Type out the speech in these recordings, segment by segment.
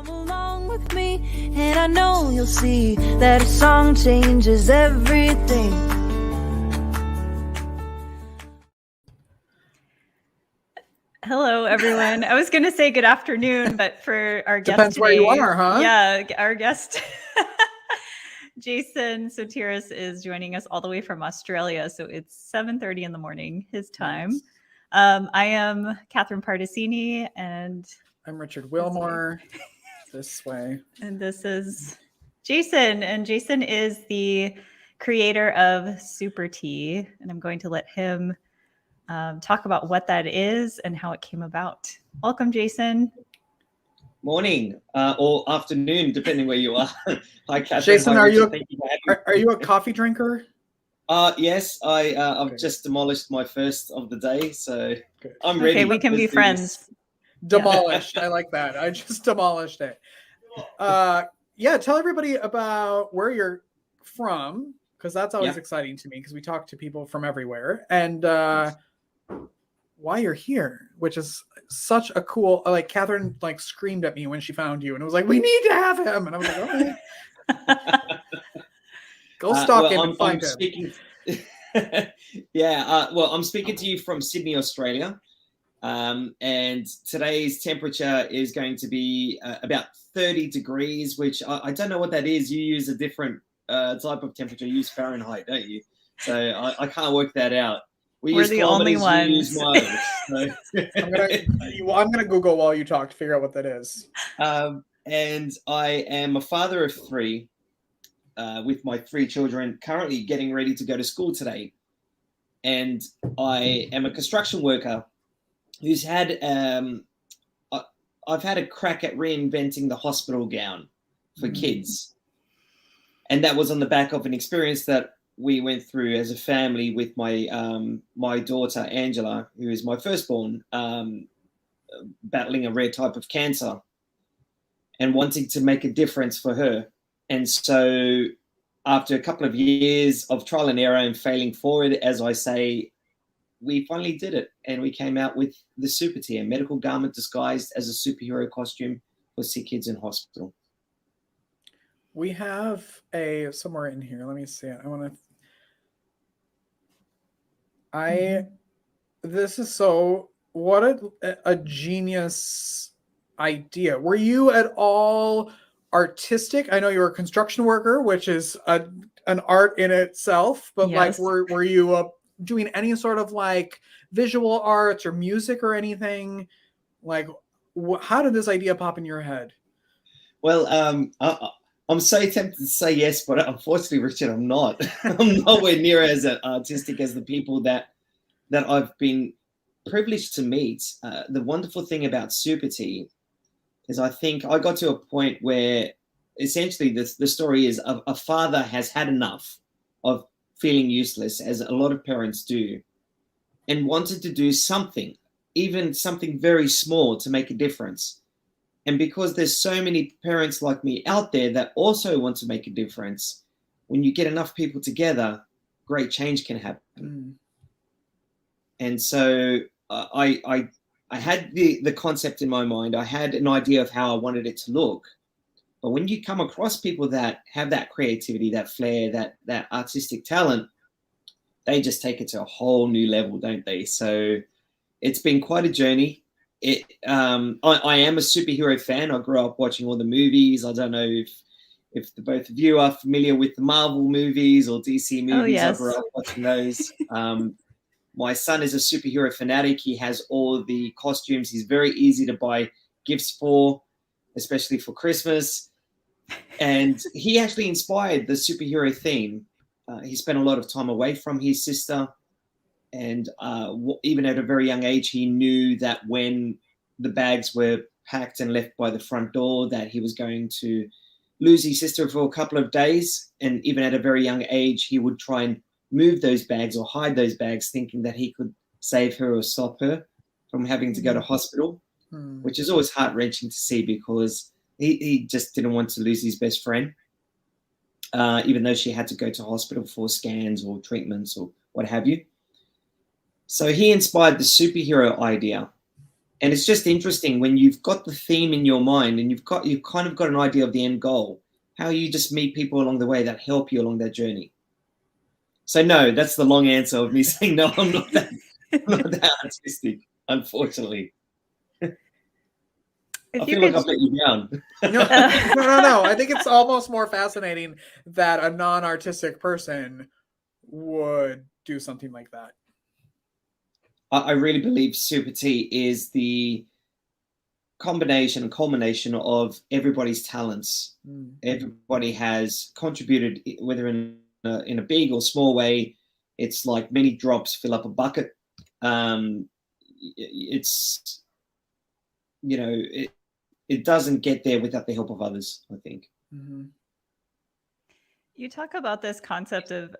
Come along with me, and I know you'll see that a song changes everything. Hello, everyone. I was going to say good afternoon, but for our guest Depends today, where you are, huh? Yeah, our guest, Jason Sotiris, is joining us all the way from Australia. So it's 7:30 in the morning, his time. I am Catherine Pardesini, and I'm Richard Wilmore. This way. And this is Jason. And Jason is the creator of Supertee. And I'm going to let him talk about what that is and how it came about. Welcome, Jason. Morning or afternoon, depending where you are. Hi, Catherine. Jason, Hi, are you Richard. a coffee drinker? Yes, I've just demolished my first of the day, so Good. I'm ready. Okay, we can be friends. Demolished. I like that. I just demolished it. Yeah, tell everybody about where you're from, because that's always exciting to me, because we talk to people from everywhere, and why you're here, which is such a cool, like Catherine screamed at me when she found you and it was like, we need to have him, and I was like, all right. Go stalk him and find him. I'm speaking to you from Sydney, Australia, and today's temperature is going to be about 30 degrees, which I don't know what that is. You use a different type of temperature. You use Fahrenheit, don't you? So I can't work that out. We're the only ones. Miles, so. I'm gonna Google while you talk to figure out what that is. And I am a father of three, with my three children currently getting ready to go to school today. And I am a construction worker who's had, I've had a crack at reinventing the hospital gown for kids. And that was on the back of an experience that we went through as a family with my my daughter, Angela, who is my firstborn, battling a rare type of cancer and wanting to make a difference for her. And so after a couple of years of trial and error and failing forward, as I say, we finally did it. And we came out with the Supertee, a medical garment disguised as a superhero costume for sick kids in hospital. We have somewhere in here. Let me see it. This is what a genius idea. Were you at all artistic? I know you're a construction worker, which is an art in itself, but yes. were you doing any sort of visual arts or music or anything? How did this idea pop in your head? Well, I'm so tempted to say yes, but unfortunately, Richard, I'm not. I'm nowhere near as artistic as the people that I've been privileged to meet. The wonderful thing about Supertee is I think I got to a point where essentially the story is a father has had enough of feeling useless, as a lot of parents do, and wanted to do something, even something very small, to make a difference. And because there's so many parents like me out there that also want to make a difference, when you get enough people together, great change can happen. And so I had the concept in my mind. I had an idea of how I wanted it to look. But when you come across people that have that creativity, that flair, that artistic talent, they just take it to a whole new level, don't they? So it's been quite a journey. I am a superhero fan. I grew up watching all the movies. I don't know if the both of you are familiar with the Marvel movies or DC movies. Oh, yes. I grew up watching those. My son is a superhero fanatic. He has all the costumes. He's very easy to buy gifts for, especially for Christmas. And he actually inspired the superhero theme. He spent a lot of time away from his sister. And even at a very young age, he knew that when the bags were packed and left by the front door, that he was going to lose his sister for a couple of days. And even at a very young age, he would try and move those bags or hide those bags, thinking that he could save her or stop her from having to go to hospital, which is always heart-wrenching to see, because he just didn't want to lose his best friend, even though she had to go to hospital for scans or treatments or what have you. So he inspired the superhero idea. And it's just interesting when you've got the theme in your mind and you've kind of got an idea of the end goal, how you just meet people along the way that help you along that journey. So no, that's the long answer of me saying no, I'm not that artistic, unfortunately. I feel like I've let you down. No. I think it's almost more fascinating that a non-artistic person would do something like that. I really believe Supertee is the combination and culmination of everybody's talents. Everybody has contributed, whether in a big or small way. It's like many drops fill up a bucket. It's, you know, it doesn't get there without the help of others, I think. Mm-hmm. You talk about this concept of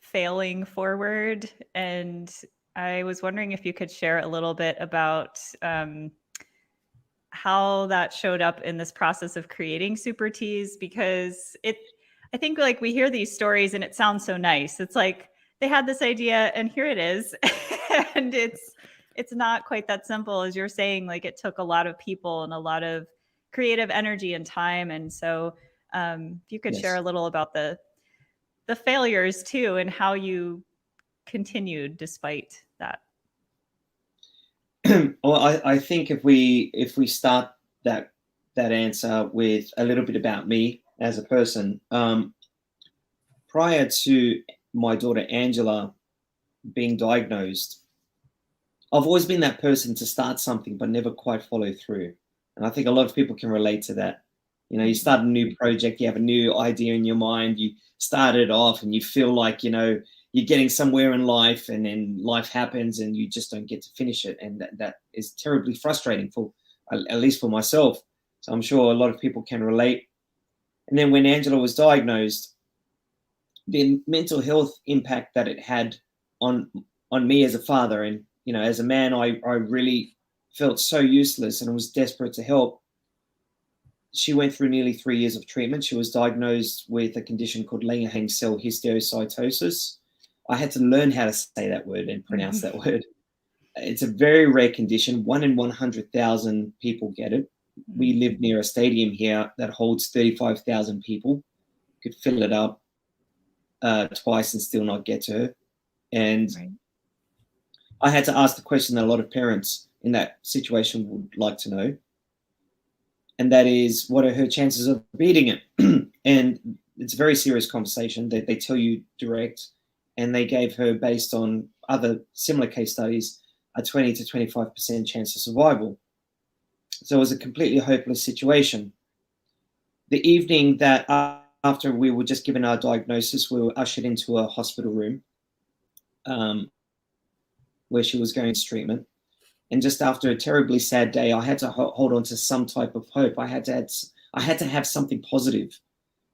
failing forward, and I was wondering if you could share a little bit about how that showed up in this process of creating Supertees, because I think like we hear these stories and it sounds so nice. It's like they had this idea and here it is. And it's not quite that simple as you're saying. Like it took a lot of people and a lot of creative energy and time. And so if you could share a little about the failures too, and how you continued despite that. Well, I think if we start that answer with a little bit about me as a person, prior to my daughter Angela being diagnosed, I've always been that person to start something but never quite follow through. And I think a lot of people can relate to that. You know, you start a new project, you have a new idea in your mind, you start it off and you feel like, you know, you're getting somewhere in life, and then life happens and you just don't get to finish it. And that is terribly frustrating, for at least for myself. So I'm sure a lot of people can relate. And then when Angela was diagnosed, the mental health impact that it had on me as a father, and, you know, as a man, I really felt so useless and I was desperate to help. She went through nearly 3 years of treatment. She was diagnosed with a condition called Langerhans cell histiocytosis. I had to learn how to say that word and pronounce that word. It's a very rare condition. 1 in 100,000 people get it. We live near a stadium here that holds 35,000 people. Could fill it up twice and still not get to her. And I had to ask the question that a lot of parents in that situation would like to know. And that is, what are her chances of beating it? And it's a very serious conversation that they tell you direct. And they gave her, based on other similar case studies, a 20 to 25% chance of survival. So it was a completely hopeless situation. The evening that after we were just given our diagnosis, we were ushered into a hospital room where she was going to treatment. And just after a terribly sad day, I had to hold on to some type of hope. I had to have something positive.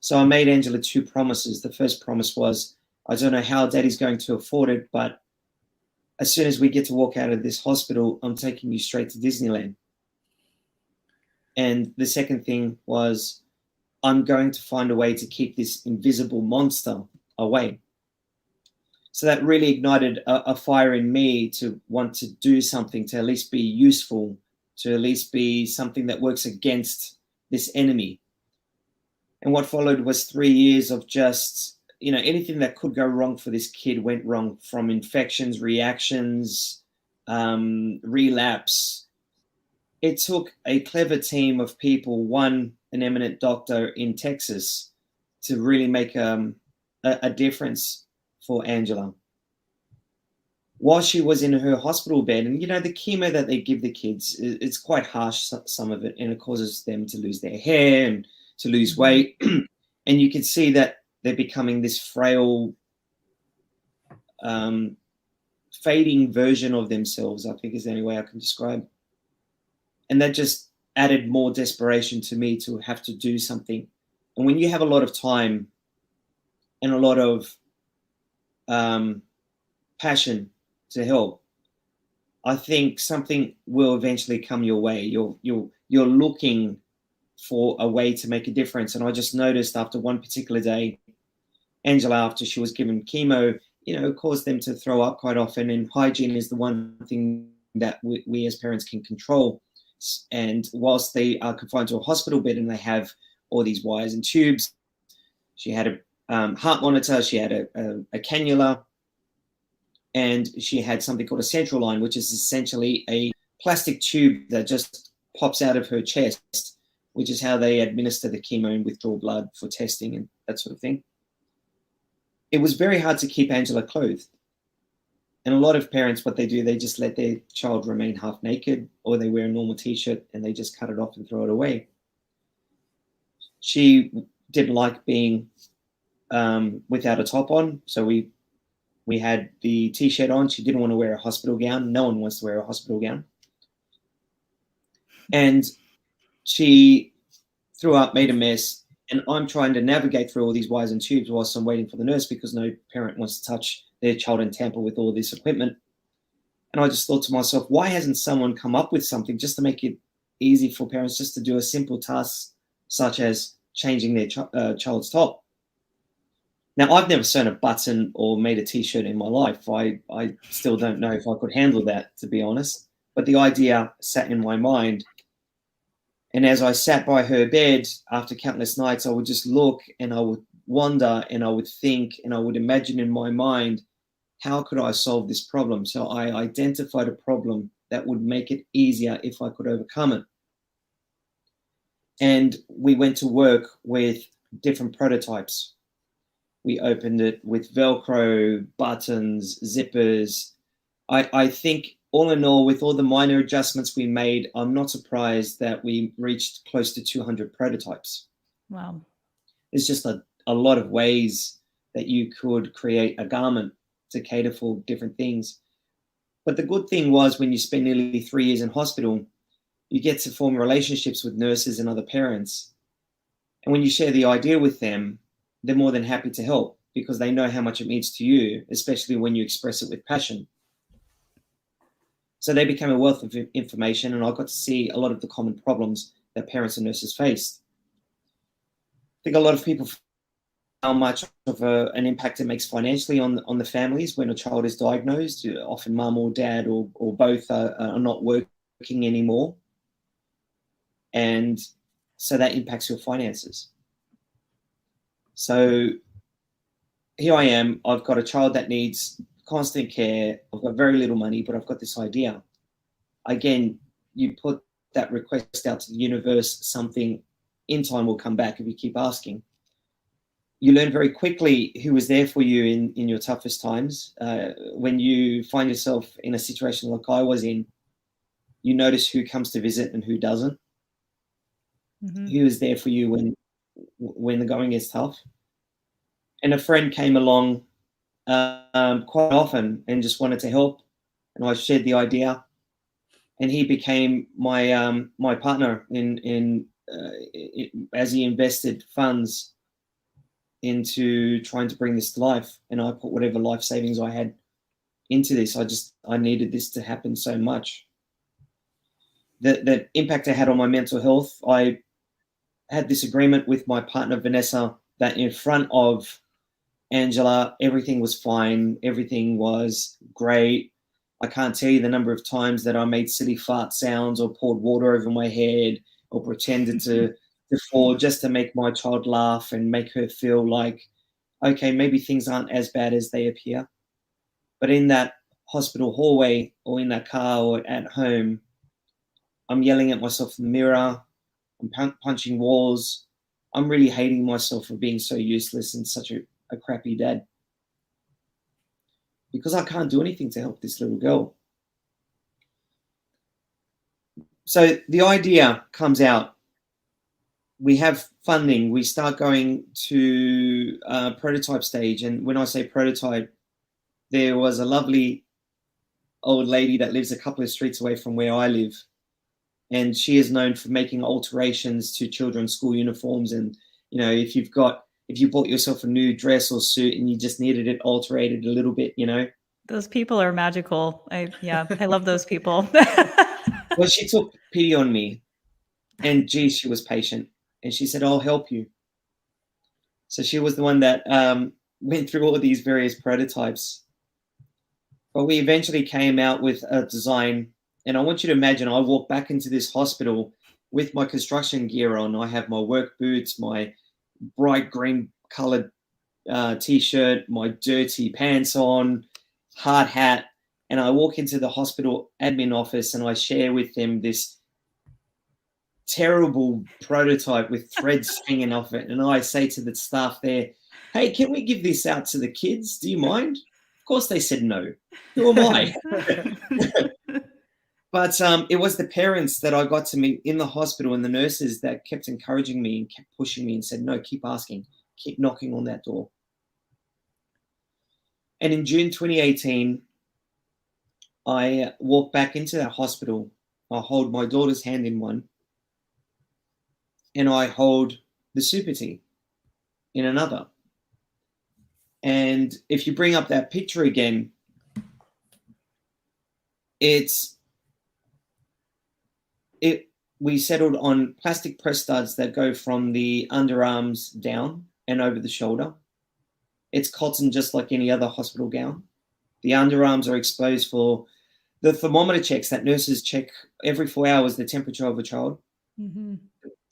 So I made Angela 2 promises. The first promise was, I don't know how Daddy's going to afford it, but as soon as we get to walk out of this hospital, I'm taking you straight to Disneyland. And the second thing was, I'm going to find a way to keep this invisible monster away. So that really ignited a fire in me to want to do something, to at least be useful, to at least be something that works against this enemy. And what followed was 3 years of just, you know, anything that could go wrong for this kid went wrong, from infections, reactions, relapse. It took a clever team of people, an eminent doctor in Texas, to really make a difference for Angela. While she was in her hospital bed, and, you know, the chemo that they give the kids, it's quite harsh, some of it, and it causes them to lose their hair and to lose weight. And you can see that they're becoming this frail, fading version of themselves, I think is the only way I can describe. And that just added more desperation to me to have to do something. And when you have a lot of time and a lot of passion to help, I think something will eventually come your way. You're looking for a way to make a difference. And I just noticed after one particular day, Angela, after she was given chemo, you know, caused them to throw up quite often. And hygiene is the one thing that we as parents can control. And whilst they are confined to a hospital bed and they have all these wires and tubes, she had a heart monitor, she had a cannula, and she had something called a central line, which is essentially a plastic tube that just pops out of her chest, which is how they administer the chemo and withdraw blood for testing and that sort of thing. It was very hard to keep Angela clothed. And a lot of parents, what they do, they just let their child remain half naked, or they wear a normal t-shirt and they just cut it off and throw it away. She didn't like being without a top on. So we had the t-shirt on. She didn't want to wear a hospital gown. No one wants to wear a hospital gown. And she threw up, made a mess. And I'm trying to navigate through all these wires and tubes whilst I'm waiting for the nurse, because no parent wants to touch their child and tamper with all this equipment. And I just thought to myself, why hasn't someone come up with something just to make it easy for parents just to do a simple task such as changing their child's top? Now, I've never sewn a button or made a t-shirt in my life. I still don't know if I could handle that, to be honest. But the idea sat in my mind. And as I sat by her bed after countless nights, I would just look and I would wonder and I would think and I would imagine in my mind, how could I solve this problem? So I identified a problem that would make it easier if I could overcome it. And we went to work with different prototypes. We opened it with Velcro, buttons, zippers. I think all in all, with all the minor adjustments we made, I'm not surprised that we reached close to 200 prototypes. Wow. There's just a lot of ways that you could create a garment to cater for different things. But the good thing was, when you spend nearly 3 years in hospital, you get to form relationships with nurses and other parents. And when you share the idea with them, they're more than happy to help, because they know how much it means to you, especially when you express it with passion. So they became a wealth of information, and I got to see a lot of the common problems that parents and nurses faced. I think a lot of people how much of an impact it makes financially on the families when a child is diagnosed. Often mum or dad or both are not working anymore. And so that impacts your finances. So here I am, I've got a child that needs constant care. I've got very little money, but I've got this idea. Again, you put that request out to the universe, something in time will come back if you keep asking. You learn very quickly who is there for you in your toughest times. When you find yourself in a situation like I was in, you notice who comes to visit and who doesn't. Mm-hmm. Who is there for you when the going is tough. And a friend came along quite often and just wanted to help. And I shared the idea. And he became my my partner in as he invested funds into trying to bring this to life. And I put whatever life savings I had into this. I needed this to happen so much. The impact I had on my mental health, I had this agreement with my partner, Vanessa, that in front of Angela, everything was fine. Everything was great. I can't tell you the number of times that I made silly fart sounds or poured water over my head or pretended to fall just to make my child laugh and make her feel like, okay, maybe things aren't as bad as they appear. But in that hospital hallway or in that car or at home, I'm yelling at myself in the mirror. I'm punching walls. I'm really hating myself for being so useless and such a crappy dad. Because I can't do anything to help this little girl. So the idea comes out. We have funding. We start going to prototype stage. And when I say prototype, there was a lovely old lady that lives a couple of streets away from where I live. And she is known for making alterations to children's school uniforms. And, you know, if you bought yourself a new dress or suit and you just needed it alterated a little bit, you know. Those people are magical. I love those people. Well, she took pity on me, and geez, she was patient. And she said, I'll help you. So she was the one that went through all of these various prototypes. But we eventually came out with a design And I want you to imagine I walk back into this hospital with my construction gear on. I have my work boots, my bright green colored t-shirt, my dirty pants on, hard hat. And I walk into the hospital admin office and I share with them this terrible prototype with threads hanging off it. And I say to the staff there, hey, can we give this out to the kids? Do you mind? Of course they said no. Who am I? But it was the parents that I got to meet in the hospital and the nurses that kept encouraging me and kept pushing me and said, no, keep asking, keep knocking on that door. And in June 2018, I walked back into that hospital. I hold my daughter's hand in one and I hold the Supertee in another. And if you bring up that picture again, we settled on plastic press studs that go from the underarms down and over the shoulder. It's cotton just like any other hospital gown. The underarms are exposed for the thermometer checks that nurses check every 4 hours, the temperature of a child. Mm-hmm.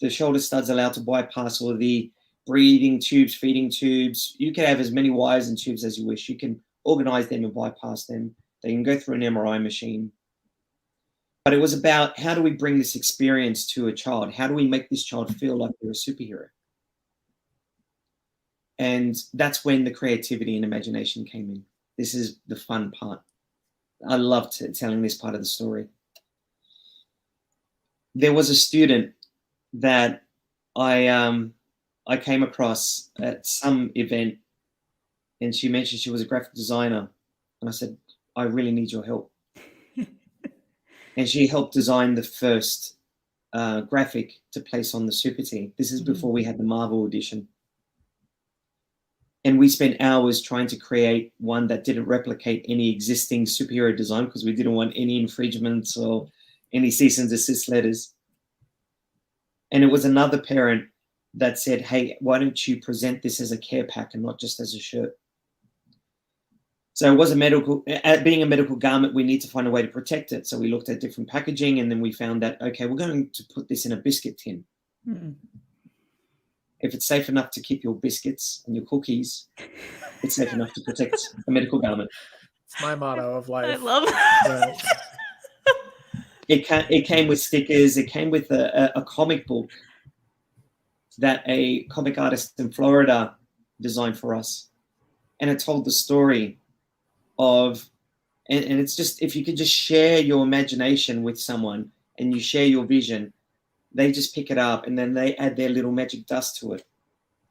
The shoulder studs allowed to bypass all the breathing tubes, feeding tubes. You can have as many wires and tubes as you wish. You can organize them and bypass them. They can go through an MRI machine. But it was about how do we bring this experience to a child? How do we make this child feel like they're a superhero? And that's when the creativity and imagination came in. This is the fun part. I loved telling this part of the story. There was a student that I came across at some event, and she mentioned she was a graphic designer. And I said, I really need your help. And she helped design the first graphic to place on the Supertee. This is before we had the Marvel edition. And we spent hours trying to create one that didn't replicate any existing superhero design because we didn't want any infringements or any cease and desist letters. And it was another parent that said, hey, why don't you present this as a care pack and not just as a shirt? So it was being a medical garment, we need to find a way to protect it. So we looked at different packaging and then we found that, okay, we're going to put this in a biscuit tin. Mm-hmm. If it's safe enough to keep your biscuits and your cookies, it's safe enough to protect a medical garment. It's my motto of life. I love that. It came with stickers. It came with a comic book that a comic artist in Florida designed for us. And it told the story of, and it's just, if you could just share your imagination with someone and you share your vision, they just pick it up and then they add their little magic dust to it.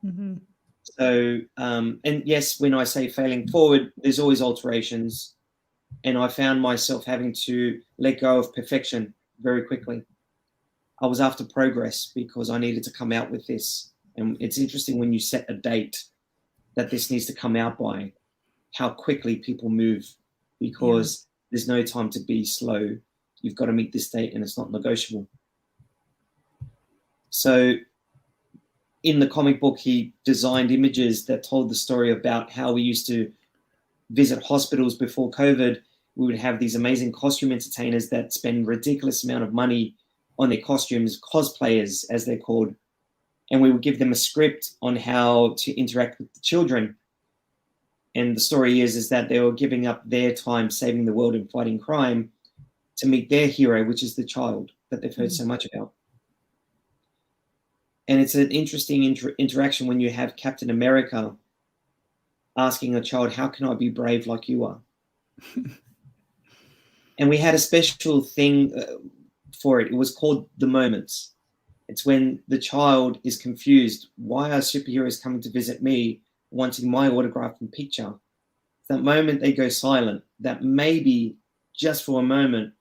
Mm-hmm. So, and yes, when I say failing forward, there's always alterations. And I found myself having to let go of perfection very quickly. I was after progress because I needed to come out with this. And it's interesting when you set a date that this needs to come out by, how quickly people move, because there's no time to be slow. You've got to meet this date and it's not negotiable. So in the comic book, he designed images that told the story about how we used to visit hospitals before COVID. We would have these amazing costume entertainers that spend ridiculous amount of money on their costumes, cosplayers as they're called. And we would give them a script on how to interact with the children. And the story is that they were giving up their time saving the world and fighting crime to meet their hero, which is the child that they've heard so much about. And it's an interesting interaction when you have Captain America asking a child, how can I be brave like you are? And we had a special thing for it. It was called The Moments. It's when the child is confused. Why are superheroes coming to visit me, wanting my autograph and picture? That moment they go silent, that maybe just for a moment,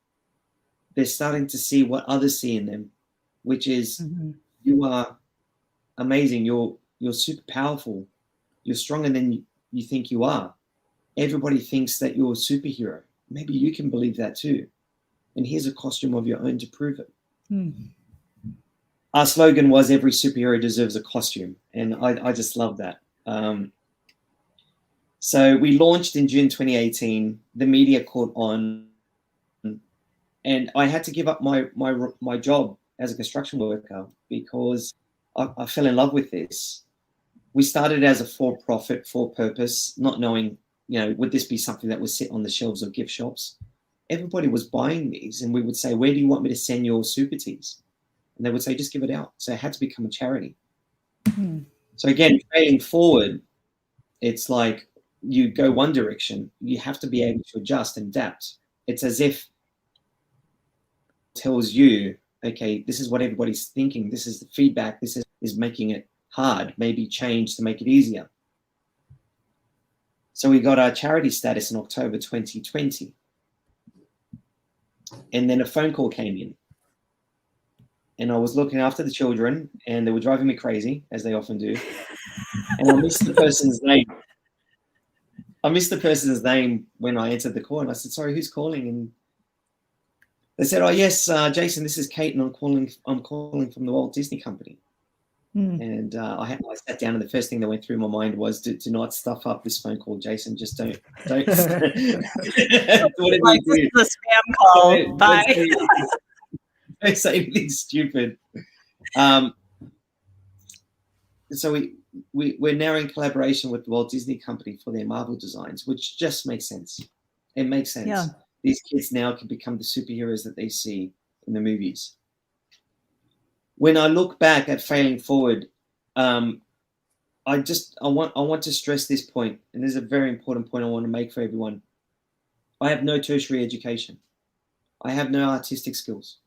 they're starting to see what others see in them, which is you are amazing. You're super powerful. You're stronger than you think you are. Everybody thinks that you're a superhero. Maybe you can believe that too. And here's a costume of your own to prove it. Our slogan was every superhero deserves a costume. And I just love that. So we launched in June 2018. The media caught on. and I had to give up my job as a construction worker because I fell in love with this. We started as a for-profit, for-purpose, not knowing, would this be something that would sit on the shelves of gift shops? Everybody was buying these, and we would say, where do you want me to send your Supertees? And they would say, just give it out. So it had to become a charity. Hmm. So again, paying forward, it's like you go one direction. You have to be able to adjust and adapt. It's as if it tells you, okay, this is what everybody's thinking. This is the feedback. This is making it hard. Maybe change to make it easier. So we got our charity status in October 2020. And then a phone call came in. And I was looking after the children, and they were driving me crazy, as they often do. And I missed the person's name. When I answered the call, and I said, "Sorry, who's calling?" And they said, "Oh, yes, Jason, this is Kate, and I'm calling from the Walt Disney Company." And I sat down, and the first thing that went through my mind was, "Do not stuff up this phone call, Jason. Just don't." Whatever Like, you do, this is a spam call. Bye. Don't say anything stupid. So we're now in collaboration with the Walt Disney Company for their Marvel designs, which just makes sense. It makes sense. Yeah. These kids now can become the superheroes that they see in the movies. When I look back at failing forward, I want to stress this point, and this is a very important point I want to make for everyone. I have no tertiary education. I have no artistic skills.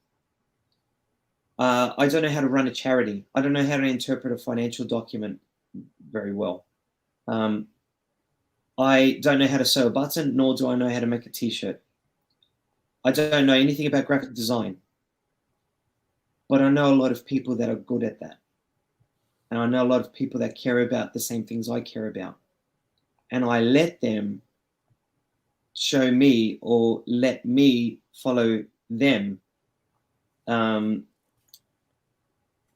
I don't know how to run a charity. I don't know how to interpret a financial document very well. I don't know how to sew a button, nor do I know how to make a t-shirt. I don't know anything about graphic design. But I know a lot of people that are good at that. And I know a lot of people that care about the same things I care about. And I let them show me, or let me follow them,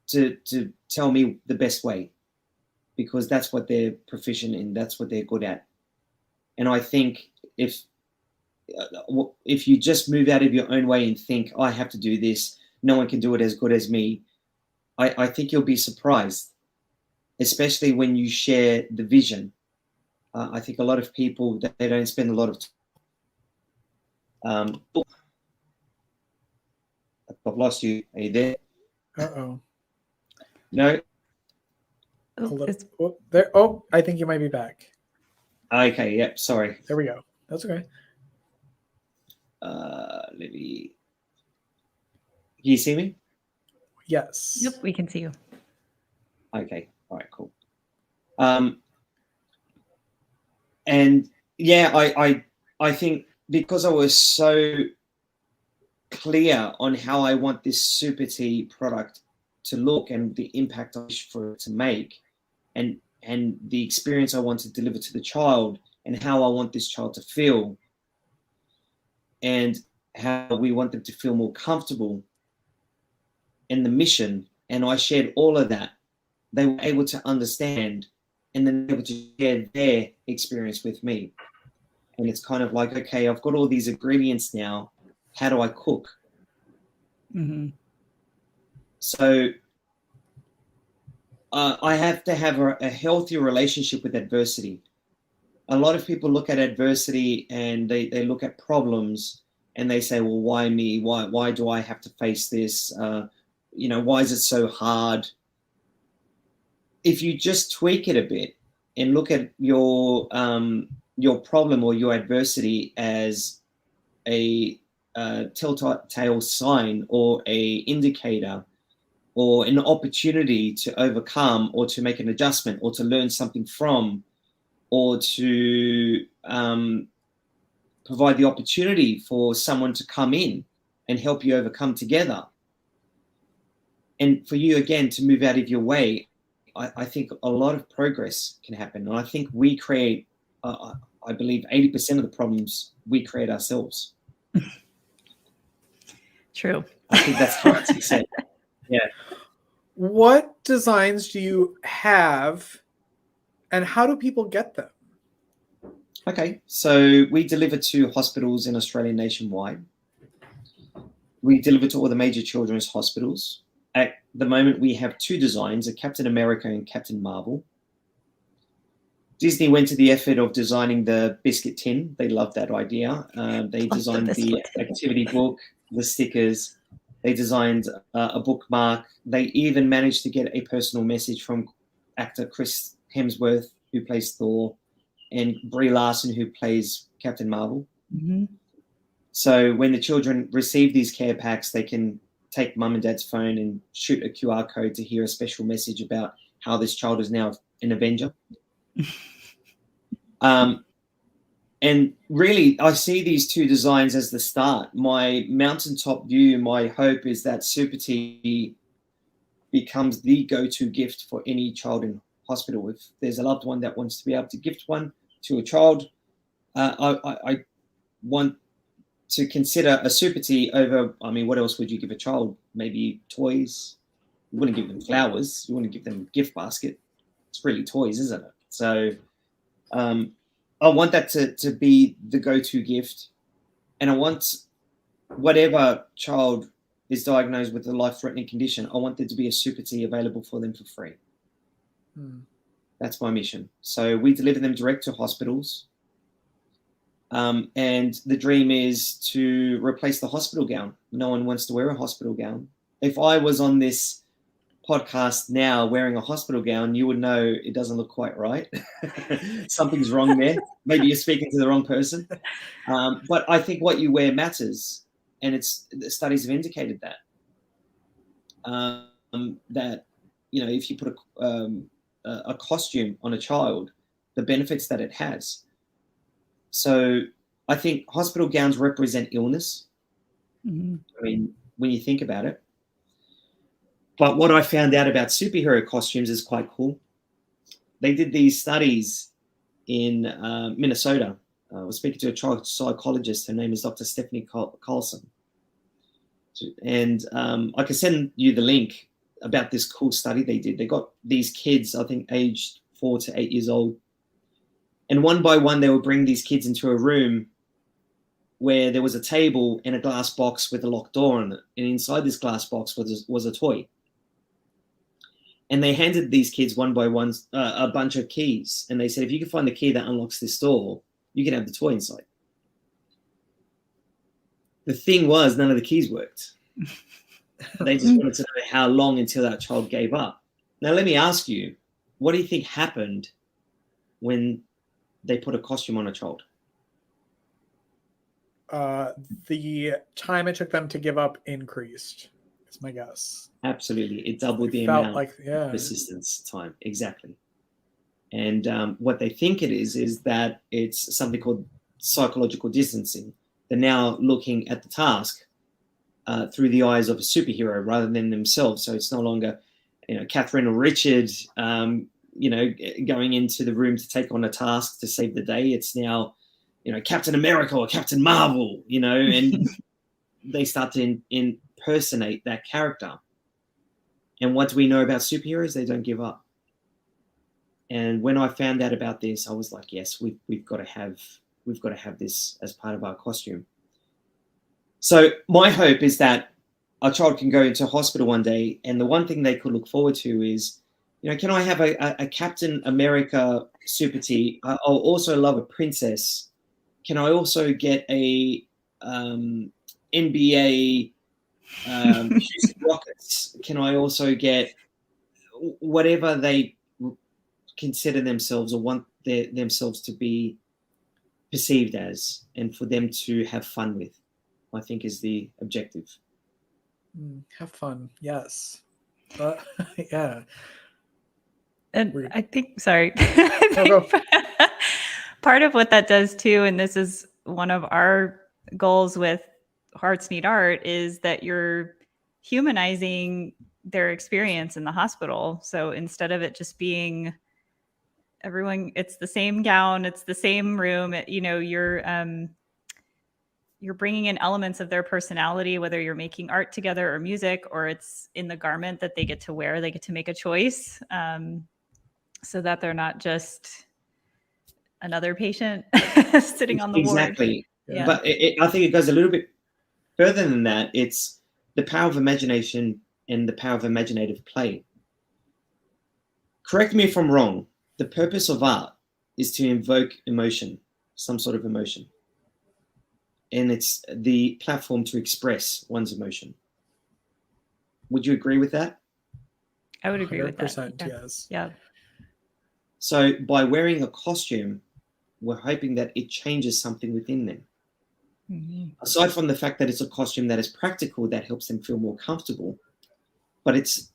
to tell me the best way, because that's what they're proficient in. That's what they're good at. And I think if you just move out of your own way and think, I have to do this, no one can do it as good as me, I think you'll be surprised, especially when you share the vision. I think a lot of people, they don't spend a lot of time. I've lost you. Are you there? Uh-oh. No? There. Oh, I think you might be back. Okay, yep, sorry. There we go. That's okay. Let me... Can you see me? Yes. Yep, we can see you. Okay, all right, cool. And yeah, I think because I was so clear on how I want this Supertee product to look and the impact I wish for it to make, and the experience I want to deliver to the child, and how I want this child to feel, and how we want them to feel more comfortable, and the mission, and I shared all of that, they were able to understand, and then able to share their experience with me. And it's kind of like, okay, I've got all these ingredients now. How do I cook? Mm-hmm. So I have to have a healthy relationship with adversity. A lot of people look at adversity and they look at problems and they say, well, why me? Why do I have to face this? Why is it so hard? If you just tweak it a bit and look at your problem or your adversity as a telltale sign, or a indicator, or an opportunity to overcome, or to make an adjustment, or to learn something from, or to provide the opportunity for someone to come in and help you overcome together. And for you, again, to move out of your way, I think a lot of progress can happen. And I think we create, I believe 80% of the problems we create ourselves. True. I think that's hard to say. Yeah. What designs do you have, and how do people get them? Okay, so we deliver to hospitals in Australia nationwide. We deliver to all the major children's hospitals. At the moment, we have 2 designs, a Captain America and Captain Marvel. Disney went to the effort of designing the biscuit tin. They loved that idea. They designed the activity book, the stickers. They designed a bookmark. They even managed to get a personal message from actor Chris Hemsworth, who plays Thor, and Brie Larson, who plays Captain Marvel. Mm-hmm. So when the children receive these care packs, they can take mum and dad's phone and shoot a QR code to hear a special message about how this child is now an Avenger. And really, I see these 2 designs as the start. My mountaintop view, my hope is that Supertee becomes the go-to gift for any child in hospital. If there's a loved one that wants to be able to gift one to a child, I want to consider a Supertee over, I mean, what else would you give a child? Maybe toys. You wouldn't give them flowers. You wouldn't give them a gift basket. It's really toys, isn't it? So I want that to be the go-to gift. And I want whatever child is diagnosed with a life-threatening condition, I want there to be a Supertee available for them for free. That's my mission. So we deliver them direct to hospitals. And the dream is to replace the hospital gown. No one wants to wear a hospital gown. If I was on this podcast now wearing a hospital gown, you would know it doesn't look quite right. Something's wrong there. Maybe you're speaking to the wrong person. But I think what you wear matters. And the studies have indicated that. That, you know, if you put a costume on a child, the benefits that it has. So I think hospital gowns represent illness. Mm-hmm. I mean, when you think about it. But what I found out about superhero costumes is quite cool. They did these studies in Minnesota. I was speaking to a child psychologist. Her name is Dr. Stephanie Carlson. And I can send you the link about this cool study they did. They got these kids, I think, aged 4 to 8 years old. And one by one, they would bring these kids into a room where there was a table and a glass box with a locked door on it. And inside this glass box was a toy. And they handed these kids one by one a bunch of keys. And they said, if you can find the key that unlocks this door, you can have the toy inside. The thing was, none of the keys worked. They just wanted to know how long until that child gave up. Now, let me ask you, what do you think happened when they put a costume on a child? The time it took them to give up increased. Is my guess. Absolutely, it doubled the amount of persistence time. Exactly. And what they think it is that it's something called psychological distancing. They're now looking at the task through the eyes of a superhero rather than themselves. So it's no longer, Catherine or Richard, going into the room to take on a task to save the day. It's now, Captain America or Captain Marvel, and they start to impersonate that character. And what do we know about superheroes? They don't give up. And when I found out about this, I was like, yes, we've got to have this as part of our costume. So my hope is that a child can go into hospital one day, and the one thing they could look forward to is, can I have a Captain America Supertee? I'll also love a princess. Can I also get a NBA Houston Rockets? Can I also get whatever they consider themselves or want themselves to be perceived as, and for them to have fun with, I think is the objective. Have fun, yes. Yeah. And Weird. I think, sorry, part of what that does too, and this is one of our goals with Hearts Need Art, is that you're humanizing their experience in the hospital. So instead of it just being everyone, it's the same gown, it's the same room, you're bringing in elements of their personality, whether you're making art together or music, or it's in the garment that they get to wear. They get to make a choice, so that they're not just another patient sitting on the ward. Exactly. Yeah. But I think it goes a little bit further than that, it's the power of imagination and the power of imaginative play. Correct me if I'm wrong. The purpose of art is to invoke emotion, some sort of emotion. And it's the platform to express one's emotion. Would you agree with that? I would agree with that. 100% Yeah. yes. Yeah. So by wearing a costume, we're hoping that it changes something within them. Mhm. Aside from the fact that it's a costume that is practical, that helps them feel more comfortable, but it's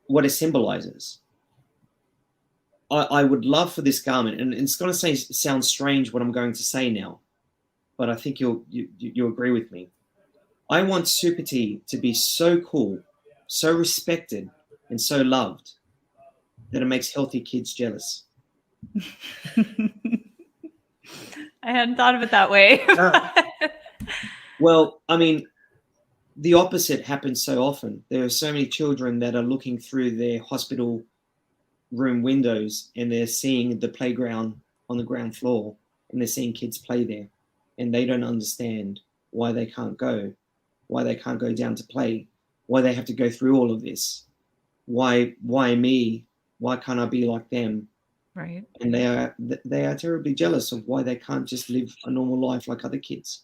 what it symbolizes. I would love for this garment, and it's going to sound strange what I'm going to say now, but I think you'll agree with me. I want Supertee to be so cool, so respected, and so loved that it makes healthy kids jealous. I hadn't thought of it that way. Well, I mean, the opposite happens so often. There are so many children that are looking through their hospital room windows and they're seeing the playground on the ground floor and they're seeing kids play there, and they don't understand why they can't go down to play, why they have to go through all of this, why me, why can't I be like them? Right. And they are terribly jealous of why they can't just live a normal life like other kids.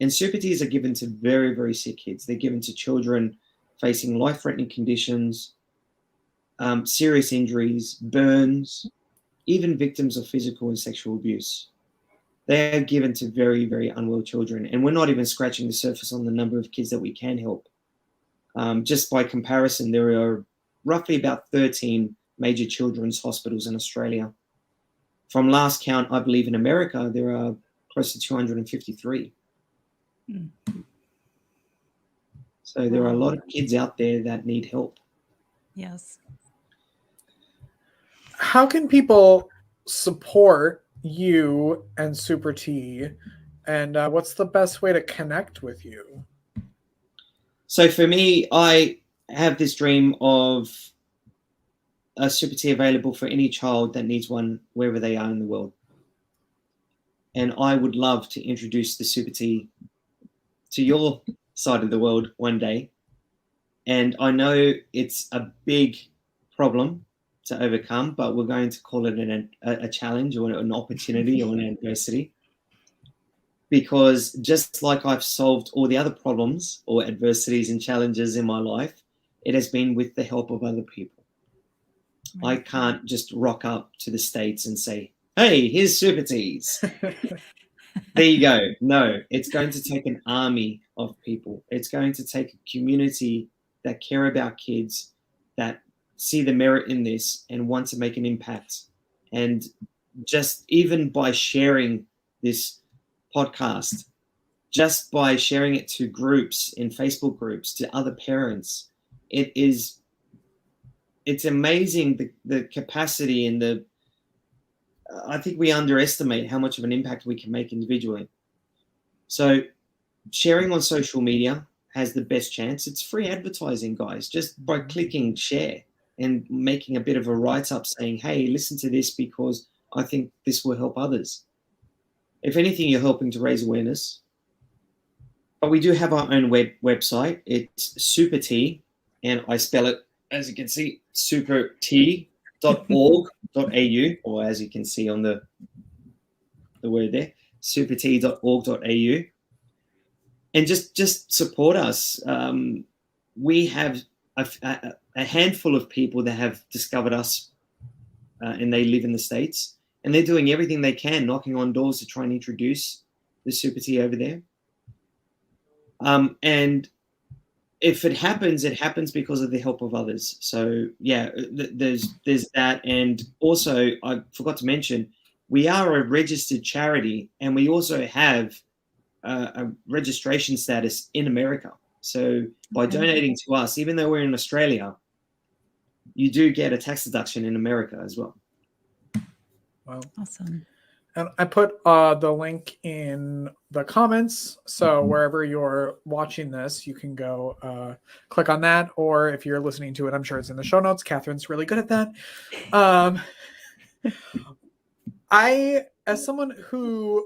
And Supertees are given to very, very sick kids. They're given to children facing life-threatening conditions, serious injuries, burns, even victims of physical and sexual abuse. They are given to very, very unwell children. And we're not even scratching the surface on the number of kids that we can help. Just by comparison, there are roughly about 13 major children's hospitals in Australia. From last count, I believe in America, there are close to 253. So there are a lot of kids out there that need help. Yes. How can people support you and Supertee, and what's the best way to connect with you? So for me, I have this dream of a Supertee available for any child that needs one wherever they are in the world. And I would love to introduce the Supertee to your side of the world one day. And I know it's a big problem to overcome, but we're going to call it a challenge or an opportunity or an adversity. Because just like I've solved all the other problems or adversities and challenges in my life, it has been with the help of other people. I can't just rock up to the States and say, hey, here's Supertees. There you go. No, it's going to take an army of people. It's going to take a community that care about kids, that see the merit in this and want to make an impact. And just even by sharing this podcast, just by sharing it to groups, in Facebook groups, to other parents, it's amazing the capacity and I think we underestimate how much of an impact we can make individually. So sharing on social media has the best chance. It's free advertising, guys, just by clicking share and making a bit of a write-up saying, hey, listen to this because I think this will help others. If anything, you're helping to raise awareness. But we do have our own website. It's Supertee, and I spell it, as you can see, supertee.org.au, or as you can see on the word there, supertee.org.au. And just support us. We have a handful of people that have discovered us, and they live in the States. And they're doing everything they can, knocking on doors to try and introduce the Supertee over there. And if it happens because of the help of others. So yeah, there's that. And also, I forgot to mention, we are a registered charity, and we also have a registration status in America. So by donating to us, even though we're in Australia, you do get a tax deduction in America as well. Wow. Awesome. And I put the link in the comments. So wherever you're watching this, you can go click on that. Or if you're listening to it, I'm sure it's in the show notes. Catherine's really good at that. I, as someone who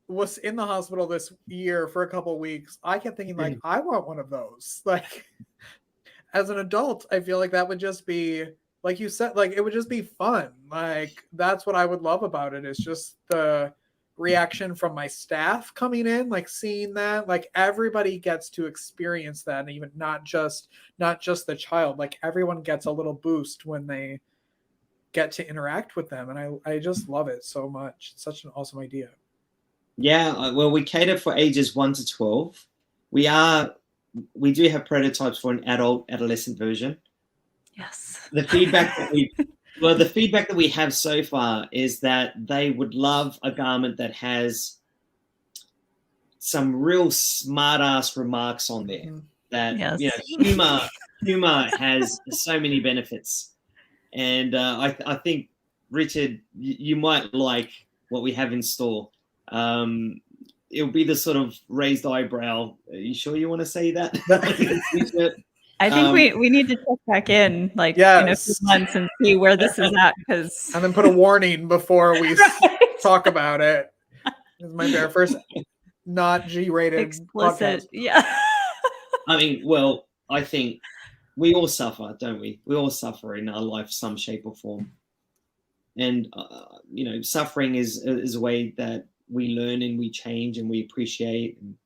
was in the hospital this year for a couple of weeks, I kept thinking like, I want one of those. Like, as an adult, I feel like that would just be, like you said, like it would just be fun. Like that's what I would love about it, is just the reaction from my staff coming in, like seeing that, like everybody gets to experience that, and even not just the child, like everyone gets a little boost when they get to interact with them, and I just love it so much. It's such an awesome idea. Yeah, well, we cater for ages 1 to 12. We do have prototypes for an adolescent version. Yes. The feedback that we have so far is that they would love a garment that has some real smart ass remarks on there. That Yes. humor has so many benefits, and I think, Richard, you might like what we have in store. It'll be the sort of raised eyebrow. Are you sure you want to say that? I think we need to check back in like in a few months and see where this is at, because and then put a warning before we talk about it. This might be our first not G-rated explicit. podcast. Yeah. I mean, well, I think we all suffer, don't we? We all suffer in our life, some shape or form. And suffering is a way that we learn and we change and we appreciate. And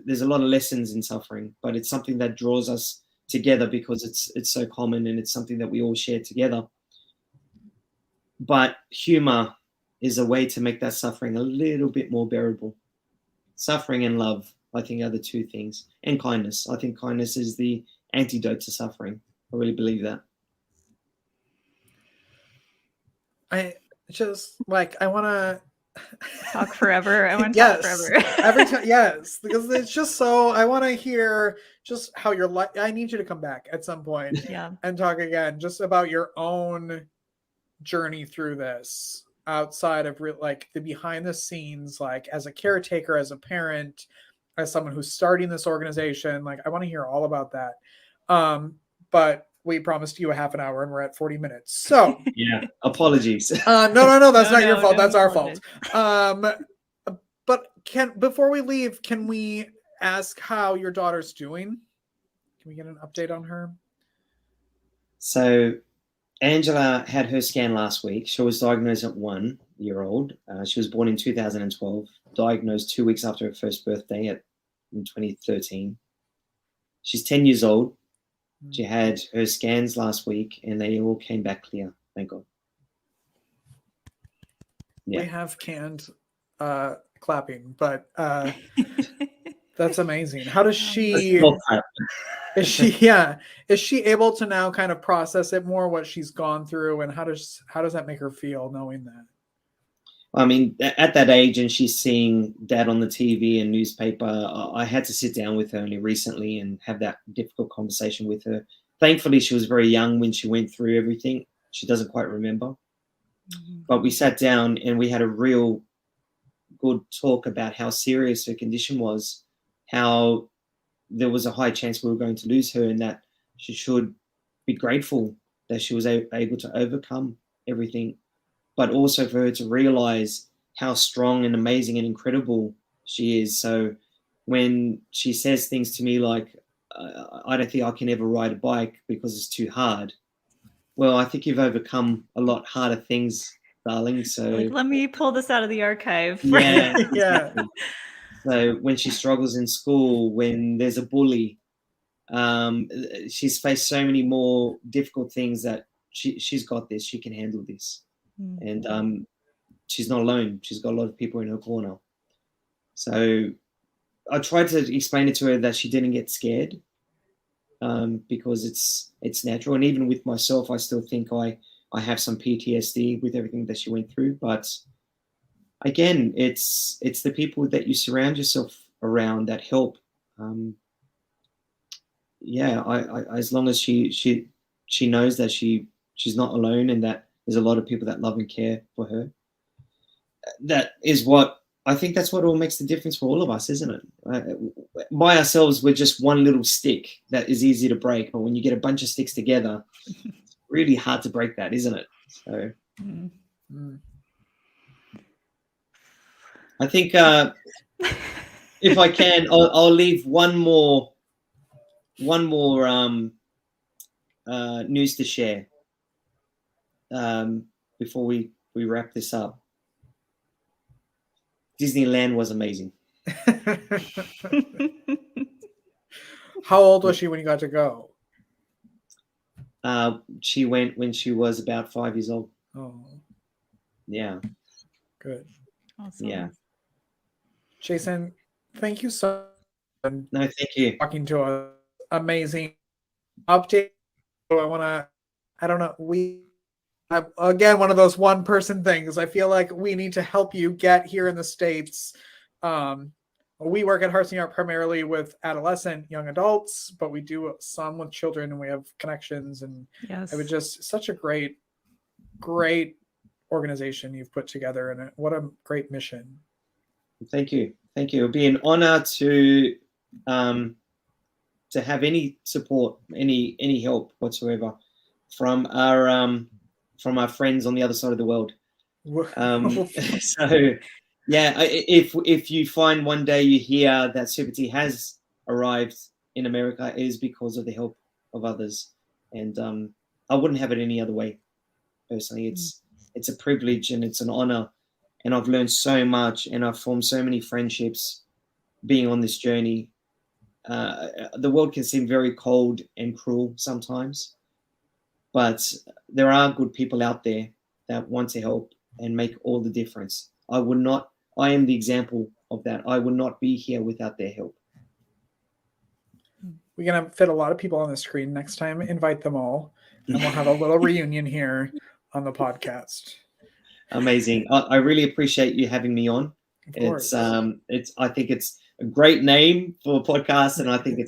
there's a lot of lessons in suffering, but it's something that draws us together because it's so common and it's something that we all share together. But humor is a way to make that suffering a little bit more bearable. Suffering and love, I think, are the two things. And kindness. I think kindness is the antidote to suffering. I really believe that. I just I want to talk forever. I want to yes, talk forever. every time. Yes, because it's just so. I want to hear just how your life. I need you to come back at some point, and talk again, just about your own journey through this, outside of the behind the scenes, like as a caretaker, as a parent, as someone who's starting this organization. Like, I want to hear all about that. But we promised you a half an hour and we're at 40 minutes. So yeah, apologies. No, that's not your fault. That's our fault. But before we leave, can we ask how your daughter's doing? Can we get an update on her? So Angela had her scan last week. She was diagnosed at 1 year old. She was born in 2012, diagnosed 2 weeks after her first birthday in 2013. She's 10 years old. She had her scans last week and they all came back clear. Thank God. Yeah. We have canned clapping, but that's amazing. How does she is she able to now kind of process it more, what she's gone through, and how does that make her feel knowing that? I mean, at that age, and she's seeing Dad on the TV and newspaper, I had to sit down with her only recently and have that difficult conversation with her. Thankfully, she was very young when she went through everything. She doesn't quite remember. Mm-hmm. But we sat down and we had a real good talk about how serious her condition was, how there was a high chance we were going to lose her, and that she should be grateful that she was able to overcome everything, but also for her to realize how strong and amazing and incredible she is. So when she says things to me like, I don't think I can ever ride a bike because it's too hard. Well, I think you've overcome a lot harder things, darling. So let me pull this out of the archive. Yeah. Yeah. So when she struggles in school, when there's a bully, she's faced so many more difficult things that she's got this. She can handle this. And she's not alone. She's got a lot of people in her corner. So I tried to explain it to her that she didn't get scared, because it's natural. And even with myself, I still think I have some PTSD with everything that she went through. But again, it's the people that you surround yourself around that help. As long as she knows that she's not alone and that there's a lot of people that love and care for her. That is what I think. That's what all makes the difference for all of us, isn't it? By ourselves, we're just one little stick that is easy to break. But when you get a bunch of sticks together, it's really hard to break that, isn't it? So. I think if I can, I'll leave one more news to share before we wrap this up. Disneyland was amazing. How old was she when you got to go? She went when she was about 5 years old. Oh, Yeah. good. Awesome. Yeah. Jason, thank you so much No, thank you. for talking to us. Amazing update. I don't know. Again, one of those one person things. I feel like we need to help you get here in the States. We work at Hearts in the Art primarily with adolescent, young adults, but we do some with children, and we have connections. And Yes. it was just such a great organization you've put together, and what a great mission. Thank you. Thank you. It'll be an honor to have any support, any help whatsoever from our friends on the other side of the world. So yeah, if you find one day you hear that Supertee has arrived in America, it is because of the help of others, and I wouldn't have it any other way. Personally, it's a privilege and it's an honor, and I've learned so much and I've formed so many friendships being on this journey. The world can seem very cold and cruel sometimes, but there are good people out there that want to help and make all the difference. I am the example of that. I would not be here without their help. We're going to fit a lot of people on the screen next time. Invite them all, and we'll have a little reunion here on the podcast. Amazing. I really appreciate you having me on. Of course. I think it's a great name for a podcast, and I think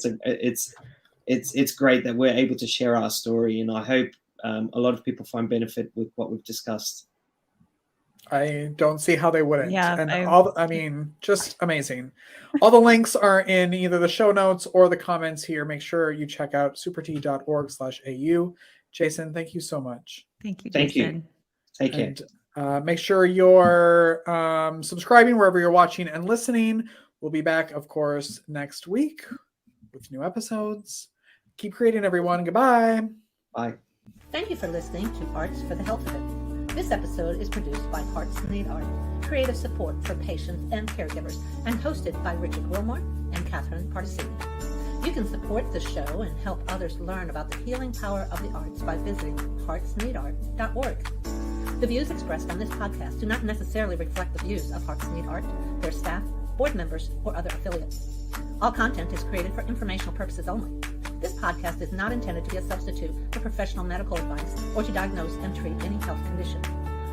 it's great that we're able to share our story, and I hope a lot of people find benefit with what we've discussed. I don't see how they wouldn't. Yeah, And just amazing. All the links are in either the show notes or the comments here. Make sure you check out supertee.org/au. Jason, thank you so much. Thank you, Thank Jason. you. Take care. And make sure you're subscribing wherever you're watching and listening. We'll be back, of course, next week with new episodes. Keep creating, everyone. Goodbye. Bye. Thank you for listening to Arts for the Health of It. This episode is produced by Hearts Need Art, creative support for patients and caregivers, and hosted by Richard Wilmore and Catherine Particini. You can support the show and help others learn about the healing power of the arts by visiting heartsneedart.org. The views expressed on this podcast do not necessarily reflect the views of Hearts Need Art, their staff, board members, or other affiliates. All content is created for informational purposes only. This podcast is not intended to be a substitute for professional medical advice or to diagnose and treat any health condition.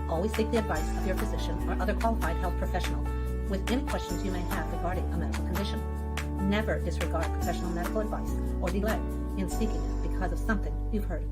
Always seek the advice of your physician or other qualified health professional with any questions you may have regarding a medical condition. Never disregard professional medical advice or delay in seeking it because of something you've heard.